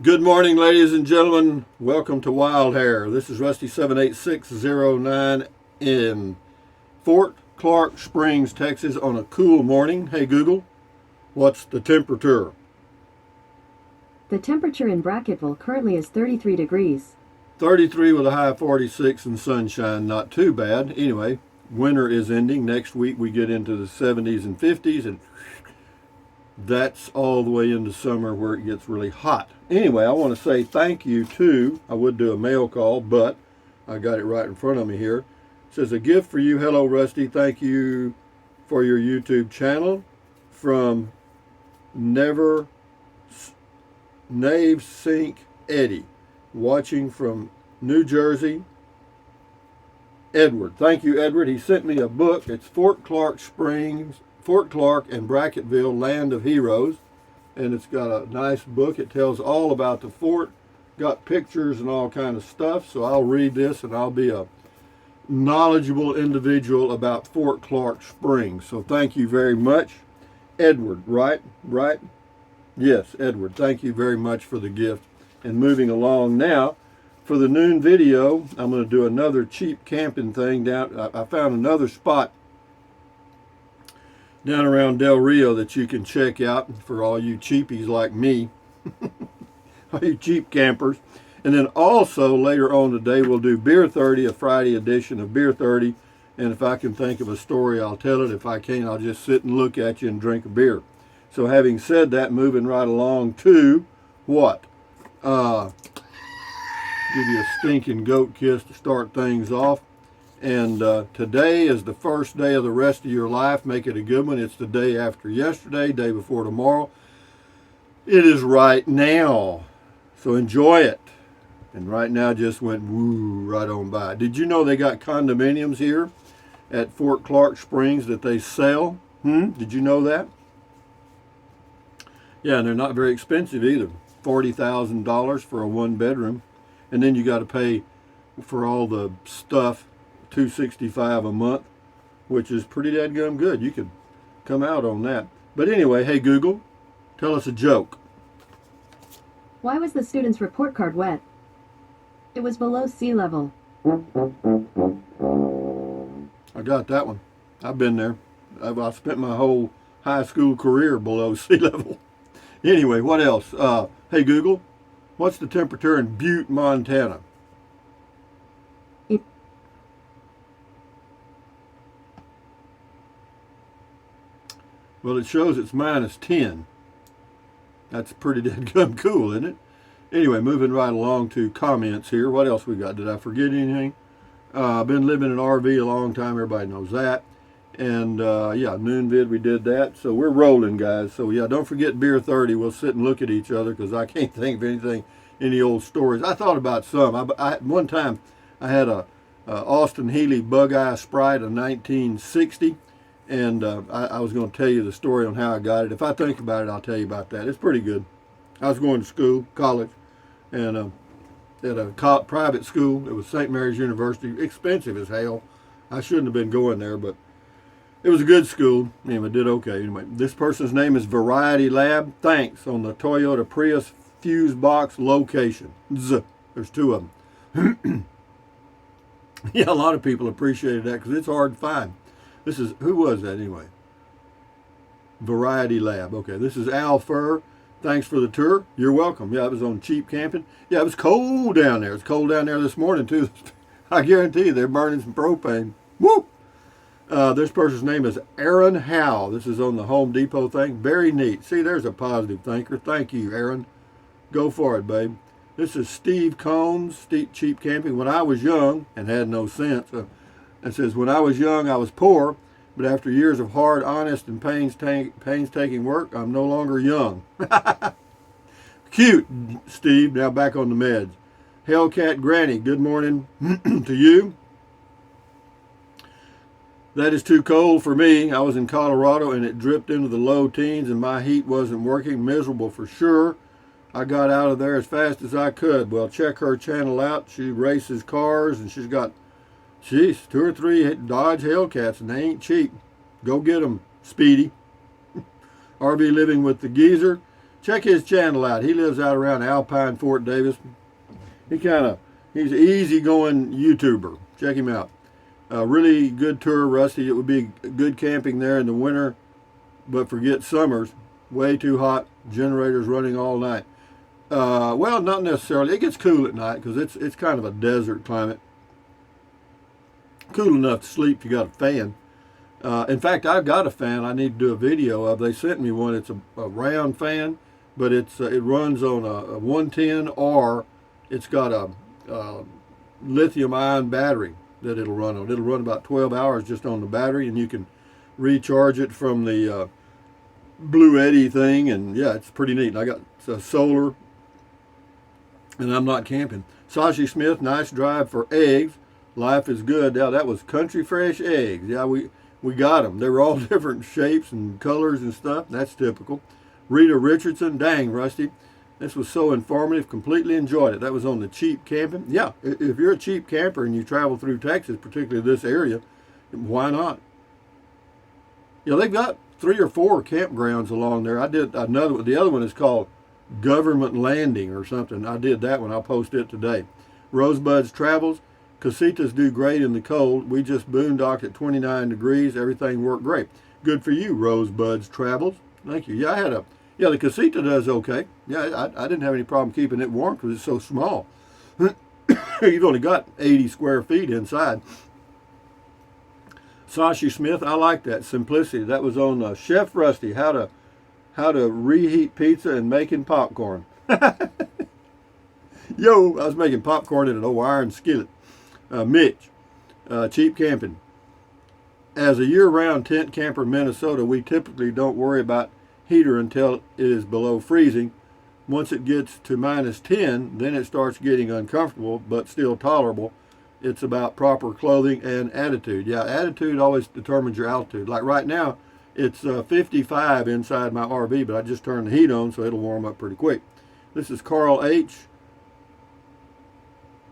Good morning, ladies and gentlemen. Welcome to Wild Hair. This is Rusty 78609 in Fort Clark Springs, Texas, on a cool morning. Hey Google, what's the temperature? The temperature in Bracketville currently is 33 degrees. 33 with a high of 46 and sunshine. Not too bad. Anyway, winter is ending. Next week we get into the 70s and 50s, and that's all the way into summer where it gets really hot. Anyway, I want to say thank you to, I would do a mail call, but I got it right in front of me here. It says, a gift for you. Hello, Rusty. Thank you for your YouTube channel from Never Nave Sink Eddie, watching from New Jersey. Edward. Thank you, Edward. He sent me a book. It's Fort Clark Springs, Fort Clark and Bracketville, Land of Heroes. And it's got a nice book. It tells all about the fort, got pictures and all kind of stuff. So I'll read this and I'll be a knowledgeable individual about Fort Clark Springs. So thank you very much. Edward, right? Right? Yes, Edward. Thank you very much for the gift. And moving along now, for the noon video, I'm going to do another cheap camping thing down. I found another spot down around Del Rio that you can check out for all you cheapies like me, all you cheap campers. And then also later on today we'll do Beer 30, a Friday edition of Beer 30. And if I can think of a story, I'll tell it. If I can't, I'll just sit and look at you and drink a beer. So having said that, moving right along to what? Give you a stinking goat kiss to start things off. And today is the first day of the rest of your life. Make it a good one. It's the day after yesterday, day before tomorrow. It is right now. So enjoy it. And right now just went woo right on by. Did you know they got condominiums here at Fort Clark Springs that they sell? Did you know that? Yeah, and they're not very expensive either. $40,000 for a one bedroom. And then you got to pay for all the stuff, $265 a month, which is pretty dadgum good. You could come out on that. But anyway, hey Google, tell us a joke. Why was the student's report card wet? It was below sea level. I got that one. I've been there. I spent my whole high school career below sea level. Anyway, what else? Hey Google, what's the temperature in Butte, Montana? Well, it shows it's -10. That's pretty damn cool, isn't it? Anyway, moving right along to comments here. What else we got? Did I forget anything? I've been living in an RV a long time. Everybody knows that. And yeah, noon vid, we did that. So we're rolling, guys. So yeah, don't forget Beer 30. We'll sit and look at each other because I can't think of anything, any old stories. I thought about some. One time I had a Austin Healey Bug Eye Sprite of 1960. And I was going to tell you the story on how I got it. If I think about it, I'll tell you about that. It's pretty good. I was going to school, college, and at a private school. It was St. Mary's University. Expensive as hell. I shouldn't have been going there, but it was a good school. Anyway, did okay. Anyway, this person's name is Variety Lab. Thanks on the Toyota Prius fuse box location. There's two of them. Yeah, a lot of people appreciated that because it's hard to find. This is, who was that anyway? Variety Lab. Okay, this is Al Fur. Thanks for the tour. You're welcome. Yeah, I was on cheap camping. Yeah, it was cold down there. It's cold down there this morning too. I guarantee you they're burning some propane. Woo! This person's name is Aaron Howe. This is on the Home Depot thing. Very neat. See, there's a positive thinker. Thank you, Aaron. Go for it, babe. This is Steve Combs, Cheap Camping. When I was young and had no sense, it says, when I was young, I was poor, but after years of hard, honest, and painstaking work, I'm no longer young. Cute, Steve. Now back on the meds. Hellcat Granny, good morning to you. That is too cold for me. I was in Colorado, and it dripped into the low teens, and my heat wasn't working. Miserable for sure. I got out of there as fast as I could. Well, check her channel out. She races cars, and she's got, geez, 2 or 3 Dodge Hellcats, and they ain't cheap. Go get them, Speedy. RV living with the geezer. check his channel out. He lives out around Alpine, Fort Davis. He's an easygoing YouTuber. Check him out. Really good tour, Rusty. It would be good camping there in the winter, but forget summers. Way too hot. Generators running all night. Well, not necessarily. It gets cool at night because it's kind of a desert climate. Cool enough to sleep if you got a fan. In fact, I've got a fan I need to do a video of. They sent me one. It's a round fan, but it runs on a 110, or it's got a lithium-ion battery that it'll run on. It'll run about 12 hours just on the battery, and you can recharge it from the Blue Eddy thing, and yeah, it's pretty neat. And I got solar, and I'm not camping. Sashi Smith, nice drive for eggs. Life is good. Yeah, that was Country Fresh eggs. Yeah, we got them. They were all different shapes and colors and stuff. That's typical. Rita Richardson, dang, Rusty. This was so informative. Completely enjoyed it. That was on the cheap camping. Yeah, if you're a cheap camper and you travel through Texas, particularly this area, why not? Yeah, they've got 3 or 4 campgrounds along there. I did another one. The other one is called Government Landing or something. I did that one. I'll post it today. Rosebud's Travels. Casitas do great in the cold. We just boondocked at 29 degrees. Everything worked great. Good for you, Rosebud's Travels. Thank you. Yeah, the Casita does okay. Yeah, I didn't have any problem keeping it warm because it's so small. You've only got 80 square feet inside. Sashi Smith, I like that simplicity. That was on Chef Rusty, how to reheat pizza and making popcorn. Yo, I was making popcorn in an old iron skillet. Mitch, cheap camping. As a year-round tent camper in Minnesota, we typically don't worry about heater until it is below freezing. Once it gets to -10, then it starts getting uncomfortable, but still tolerable. It's about proper clothing and attitude. Yeah, attitude always determines your altitude. Like right now, it's 55 inside my RV, but I just turned the heat on, so it'll warm up pretty quick. This is Carl H.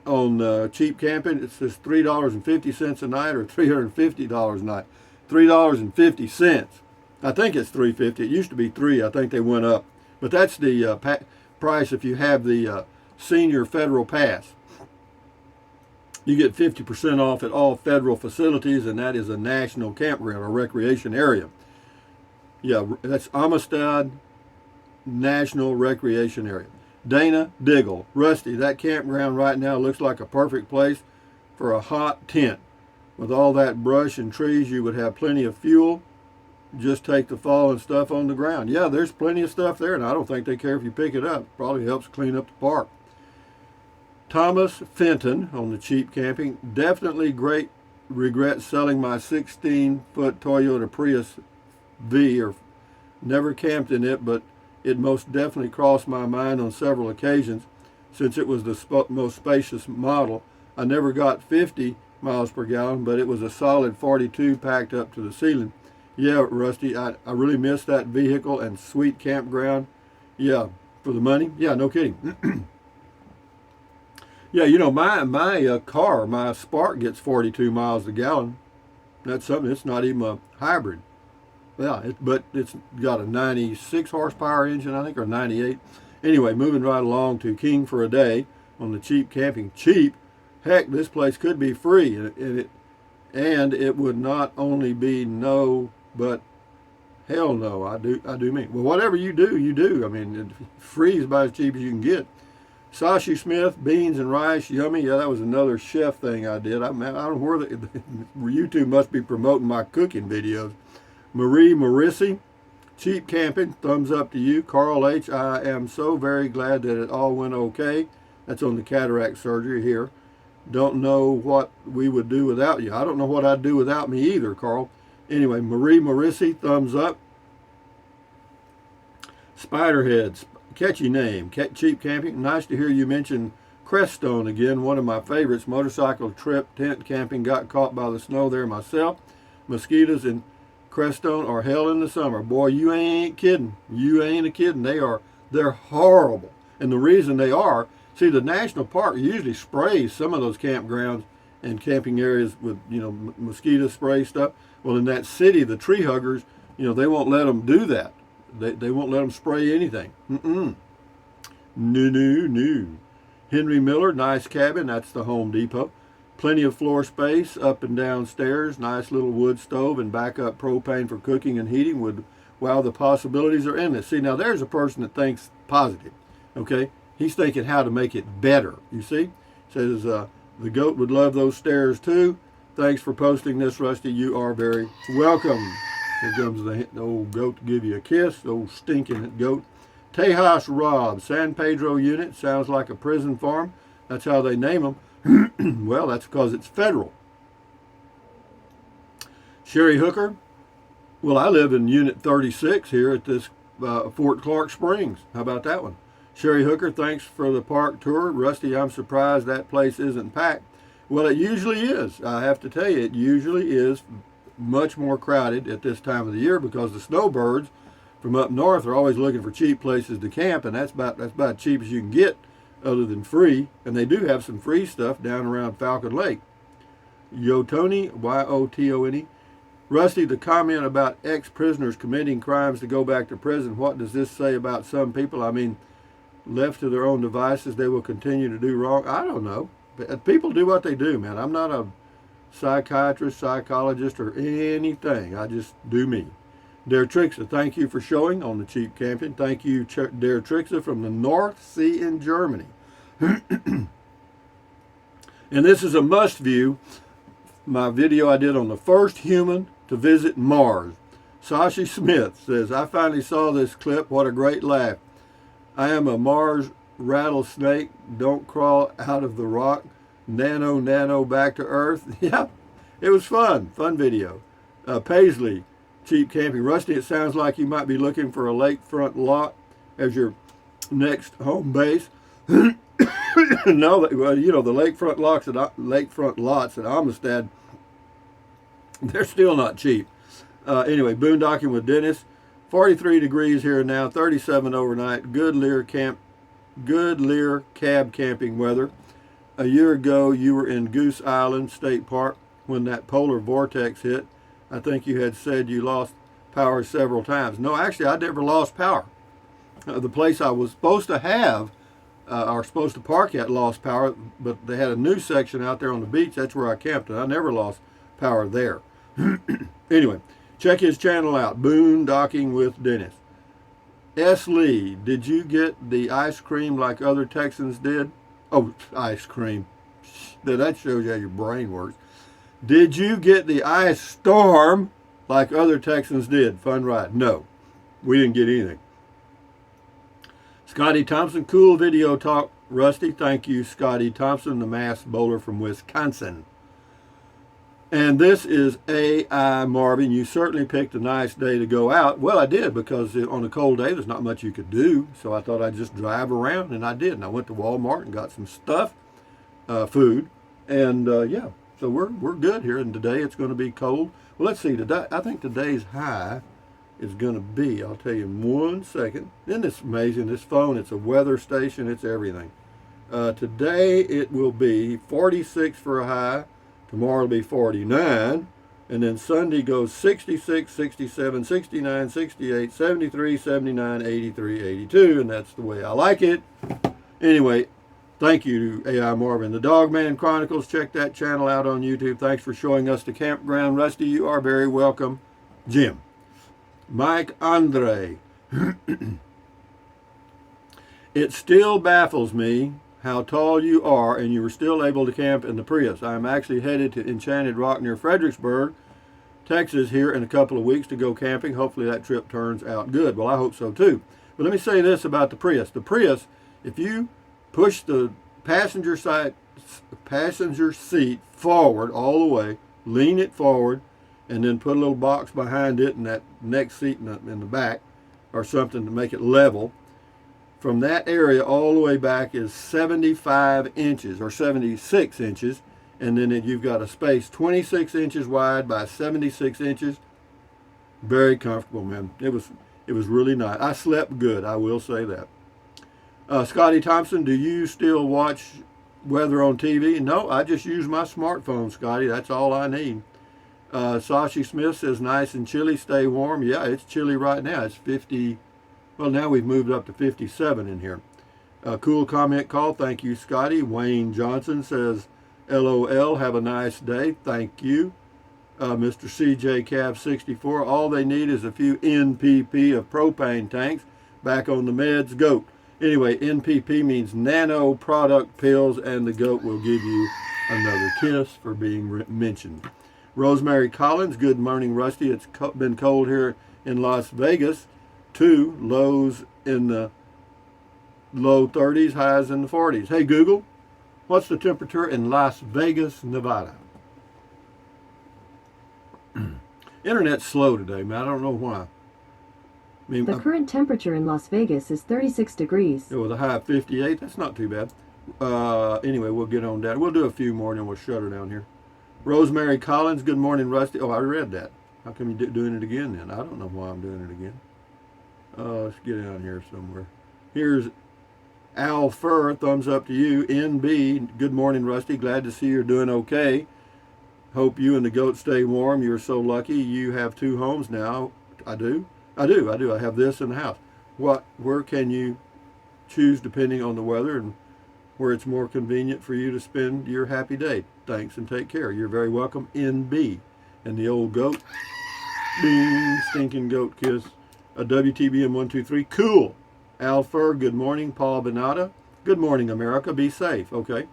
on cheap camping. It says $3.50 a night or $350 a night. $3.50. I think it's $3.50. It used to be $3. I think they went up. But that's the price if you have the senior federal pass. You get 50% off at all federal facilities, and that is a national campground or recreation area. Yeah, that's Amistad National Recreation Area. Dana Diggle, Rusty, that campground right now looks like a perfect place for a hot tent. With all that brush and trees, you would have plenty of fuel. Just take the fallen stuff on the ground. Yeah, there's plenty of stuff there, and I don't think they care if you pick it up. Probably helps clean up the park. Thomas Fenton on the cheap camping. Definitely great regret selling my 16-foot Toyota Prius V, or never camped in it, but it most definitely crossed my mind on several occasions since it was the most spacious model. I never got 50 miles per gallon, but it was a solid 42 packed up to the ceiling. Yeah, Rusty, I really miss that vehicle and sweet campground. Yeah, for the money. Yeah, no kidding. Yeah, you know, my car, my Spark gets 42 miles a gallon. That's something. It's not even a hybrid. Yeah, but it's got a 96 horsepower engine, I think, or 98. Anyway, moving right along to King for a Day on the cheap camping. Cheap? Heck, this place could be free, and it would not only be no, but hell no. I do mean. Well, whatever you do, you do. I mean, free is about as cheap as you can get. Sashi Smith, beans and rice, yummy. Yeah, that was another chef thing I did. I don't know where YouTube must be promoting my cooking videos. Marie Marissi, cheap camping, thumbs up to you. Carl H., I am so very glad that it all went okay. That's on the cataract surgery here. Don't know what we would do without you. I don't know what I'd do without me either, Carl. Anyway, Marie Marissi, thumbs up. Spiderheads, catchy name. Cheap camping. Nice to hear you mention Crestone again. One of my favorites. Motorcycle trip, tent camping. Got caught by the snow there myself. Mosquitoes in Crestone are hell in the summer. Boy, you ain't kidding. You ain't a kidding. They're horrible. And the reason they are, see, the national park usually sprays some of those campgrounds and camping areas with, mosquito spray stuff. Well, in that city, the tree huggers, they won't let them do that. They won't let them spray anything. No. Henry Miller, nice cabin. That's the Home Depot. Plenty of floor space up and down stairs. Nice little wood stove and backup propane for cooking and heating. Wow, the possibilities are endless. See, now there's a person that thinks positive. Okay, he's thinking how to make it better. You see, says the goat would love those stairs too. Thanks for posting this, Rusty. You are very welcome. Here comes the old goat to give you a kiss. The old stinking goat. Tejas Rob, San Pedro unit. Sounds like a prison farm. That's how they name them. Well, that's because it's federal. Sherry Hooker. Well, I live in Unit 36 here at this Fort Clark Springs. How about that one? Sherry Hooker, thanks for the park tour. Rusty, I'm surprised that place isn't packed. Well, it usually is. I have to tell you, it usually is much more crowded at this time of the year because the snowbirds from up north are always looking for cheap places to camp, and that's about cheap as you can get other than free. And they do have some free stuff down around Falcon Lake. Yotoni, Yotone. Rusty, the comment about ex-prisoners committing crimes to go back to prison, what does this say about some people? I mean, left to their own devices, they will continue to do wrong. I don't know. People do what they do, man. I'm not a psychiatrist, psychologist, or anything. I just do me. Dare Trixa, thank you for showing on the cheap camping. Thank you, Dare Trixa from the North Sea in Germany. And this is a must view. My video I did on the first human to visit Mars. Sashi Smith says, I finally saw this clip. What a great laugh. I am a Mars rattlesnake. Don't crawl out of the rock. Nano back to Earth. Yeah, it was fun. Fun video. Paisley, cheap camping. Rusty, it sounds like you might be looking for a lakefront lot as your next home base. No, well, you know, the lakefront lots at Amistad, they're still not cheap. Anyway, boondocking with Dennis. 43 degrees here now, 37 overnight. Good Lear cab camping weather. A year ago, you were in Goose Island State Park when that polar vortex hit. I think you had said you lost power several times. No, actually, I never lost power. The place I was supposed to have, or supposed to park at, lost power, but they had a new section out there on the beach. That's where I camped, and I never lost power there. Anyway, check his channel out, Boondocking with Dennis. S. Lee, did you get the ice cream like other Texans did? Oh, ice cream. That shows you how your brain works. Did you get the ice storm like other Texans did? Fun ride. No, we didn't get anything. Scotty Thompson, cool video talk. Rusty, thank you, Scotty Thompson, the mass bowler from Wisconsin. And this is A.I. Marvin. You certainly picked a nice day to go out. Well, I did, because on a cold day, there's not much you could do. So I thought I'd just drive around, and I did. And I went to Walmart and got some stuff, food. And, yeah, so we're good here. And today it's going to be cold. Well, let's see. Today, I think today's high is going to be, I'll tell you in 1 second. Isn't this amazing? This phone, it's a weather station. It's everything. Today it will be 46 for a high. Tomorrow will be 49, and then Sunday goes 66, 67, 69, 68, 73, 79, 83, 82, and that's the way I like it. Anyway, thank you to A.I. Marvin. The Dogman Chronicles, check that channel out on YouTube. Thanks for showing us the campground. Rusty, you are very welcome. Jim. Mike Andre. It still baffles me how tall you are and you were still able to camp in the Prius. I'm actually headed to Enchanted Rock near Fredericksburg, Texas here in a couple of weeks to go camping. Hopefully that trip turns out good. Well, I hope so too. But let me say this about the Prius. The Prius, if you push the passenger seat forward all the way, lean it forward, and then put a little box behind it and that next seat in the back or something to make it level, from that area all the way back is 75 inches or 76 inches. And then you've got a space 26 inches wide by 76 inches. Very comfortable, man. It was really nice. I slept good, I will say that. Scotty Thompson, do you still watch weather on TV? No, I just use my smartphone, Scotty. That's all I need. Sashi Smith says, nice and chilly, stay warm. Yeah, it's chilly right now. It's 50. Well, now we've moved up to 57 in here. Cool comment call. Thank you, Scotty. Wayne Johnson says, LOL, have a nice day. Thank you. Mr. CJ Cav 64. All they need is a few NPP of propane tanks. Back on the meds, goat. Anyway, NPP means nano product pills, and the goat will give you another kiss for being mentioned. Rosemary Collins, good morning, Rusty. It's been cold here in Las Vegas. Too, lows in the low 30s, highs in the 40s. Hey, Google, what's the temperature in Las Vegas, Nevada? Internet's slow today, man. I don't know why. I mean, The current temperature in Las Vegas is 36 degrees. with a high of 58, that's not too bad. Anyway, we'll get on that. We'll do a few more and then we'll shut her down here. Rosemary Collins, good morning, Rusty. Oh, I read that. How come you doing it again then? I don't know why I'm doing it again. Let's get down here somewhere. Here's Al Fur, thumbs up to you. NB, good morning, Rusty. Glad to see you're doing okay. Hope you and the goat stay warm. You're so lucky. You have 2 homes now. I do. I have this in the house. Where can you choose depending on the weather and where it's more convenient for you to spend your happy day? Thanks and take care. You're very welcome, NB. And the old goat, ding, stinking goat kiss. A WTBM 123, cool. Alfer, good morning. Paul Benata, good morning, America. Be safe. Okay.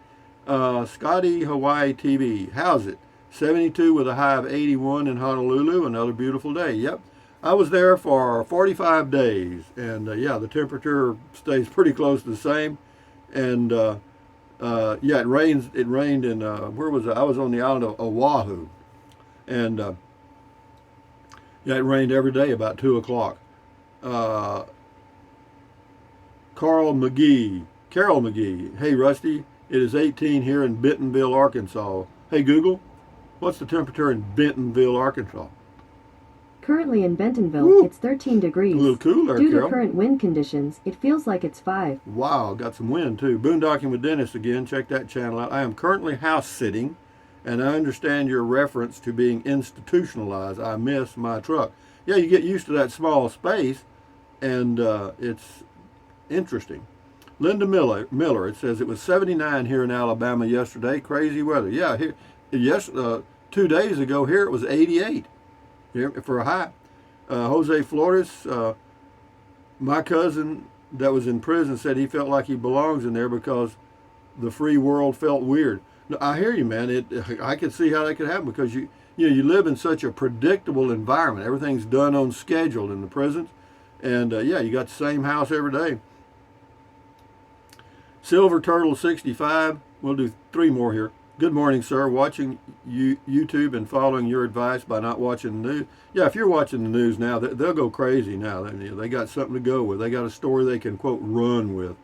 Scotty Hawaii TV, how's it? 72 with a high of 81 in Honolulu. Another beautiful day. Yep. I was there for 45 days, and yeah, the temperature stays pretty close to the same. And yeah, it rains. It rained in where was it? I was on the island of Oahu, and yeah, it rained every day about 2 o'clock. Carol McGee, hey Rusty, it is 18 here in Bentonville, Arkansas. Hey Google, what's the temperature in Bentonville, Arkansas? Currently in Bentonville, Woo. it's 13 degrees. A little cooler, Due Carol. to current wind conditions, it feels like it's 5. Wow, got some wind too. Boondocking with Dennis again. Check that channel out. I am currently house sitting, and I understand your reference to being institutionalized. I miss my truck. Yeah, you get used to that small space, and it's interesting. Linda Miller, it says it was 79 here in Alabama yesterday. Crazy weather. Yeah, here, 2 days ago here it was 88 here for a high. Jose Flores, my cousin that was in prison said he felt like he belongs in there because the free world felt weird. No, I hear you, man. I could see how that could happen because you live in such a predictable environment. Everything's done on schedule in the prisons, and yeah, you got the same house every day. Silver Turtle 65. We'll do 3 more here. Good morning, sir. Watching YouTube and following your advice by not watching the news. Yeah, if you're watching the news now, they'll go crazy now. They got something to go with. They got a story they can, quote, run with.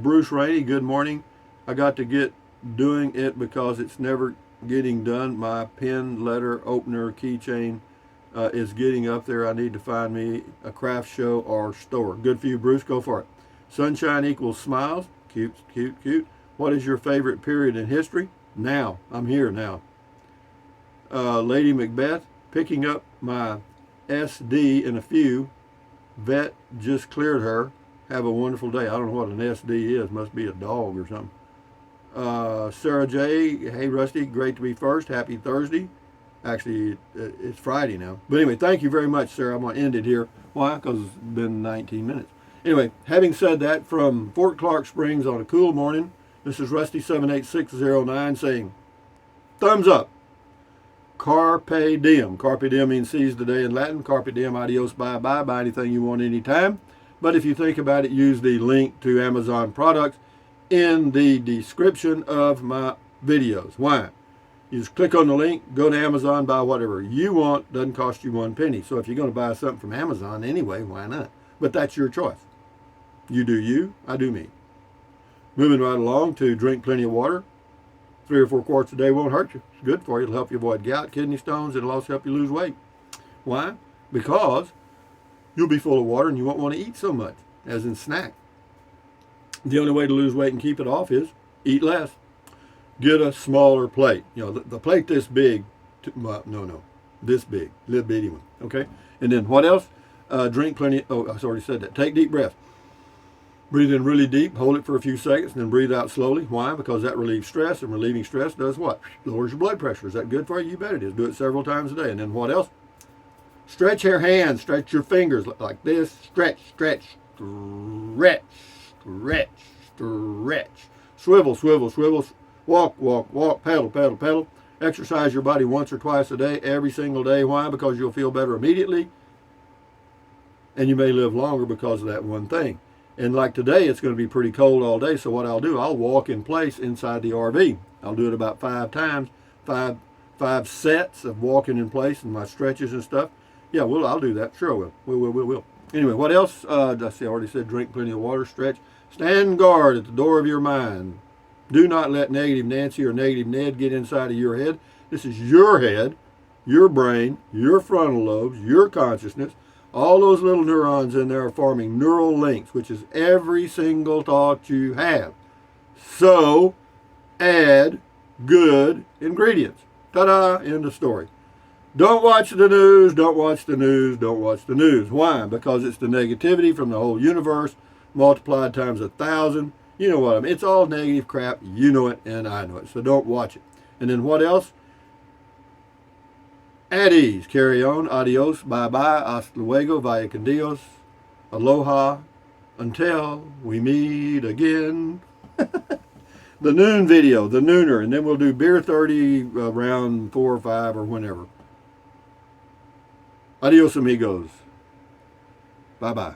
Bruce Rainey, good morning. I got to get doing it because it's never getting done. My pen, letter, opener, keychain is getting up there. I need to find me a craft show or store. Good for you, Bruce. Go for it. Sunshine equals smiles. Cute, cute, cute. What is your favorite period in history? Now. I'm here now. Lady Macbeth, picking up my SD in a few. Vet just cleared her. Have a wonderful day. I don't know what an SD is. Must be a dog or something. Sarah J. Hey, Rusty. Great to be first. Happy Thursday. Actually, it's Friday now. But anyway, thank you very much, Sarah. I'm going to end it here. Why? Because it's been 19 minutes. Anyway, having said that, from Fort Clark Springs on a cool morning, this is Rusty78609 saying, thumbs up. Carpe diem. Carpe diem means seize the day in Latin. Carpe diem, adios, bye-bye. Buy anything you want anytime. But if you think about it, use the link to Amazon products in the description of my videos. Why? You just click on the link, go to Amazon, buy whatever you want. Doesn't cost you 1 penny. So if you're going to buy something from Amazon anyway, why not? But that's your choice. You do you, I do me. Moving right along to drink plenty of water. 3 or 4 quarts a day won't hurt you. It's good for you. It'll help you avoid gout, kidney stones. It'll also help you lose weight. Why? Because you'll be full of water and you won't want to eat so much, as in snack. The only way to lose weight and keep it off is eat less. Get a smaller plate. The plate this big, no. this big, little bitty one. Okay, and then what else? Drink plenty. Oh, I already said that. Take deep breaths. Breathe in really deep, hold it for a few seconds, and then breathe out slowly. Why? Because that relieves stress, and relieving stress does what? Lowers your blood pressure. Is that good for you? You bet it is. Do it several times a day. And then what else? Stretch your hands, stretch your fingers like this. Stretch, stretch, stretch, stretch, stretch. Swivel, swivel, swivel. Walk, walk, walk. Pedal, pedal, pedal. Exercise your body once or twice a day, every single day. Why? Because you'll feel better immediately, and you may live longer because of that one thing. And like today, it's going to be pretty cold all day, so what I'll do, I'll walk in place inside the RV. I'll do it about 5 times, five sets of walking in place and my stretches and stuff. Yeah, I'll do that. Sure, we'll. Anyway, what else? I already said drink plenty of water, stretch. Stand guard at the door of your mind. Do not let negative Nancy or negative Ned get inside of your head. This is your head, your brain, your frontal lobes, your consciousness. All those little neurons in there are forming neural links, which is every single thought you have. So, add good ingredients. Ta-da, end of story. Don't watch the news, don't watch the news, don't watch the news. Why? Because it's the negativity from the whole universe multiplied times 1,000. You know what I mean. It's all negative crap. You know it, and I know it. So don't watch it. And then what else? At ease. Carry on. Adios. Bye-bye. Hasta luego. Vaya con Dios. Aloha. Until we meet again. The noon video. The nooner. And then we'll do Beer 30 around 4 or 5 or whenever. Adios, amigos. Bye-bye.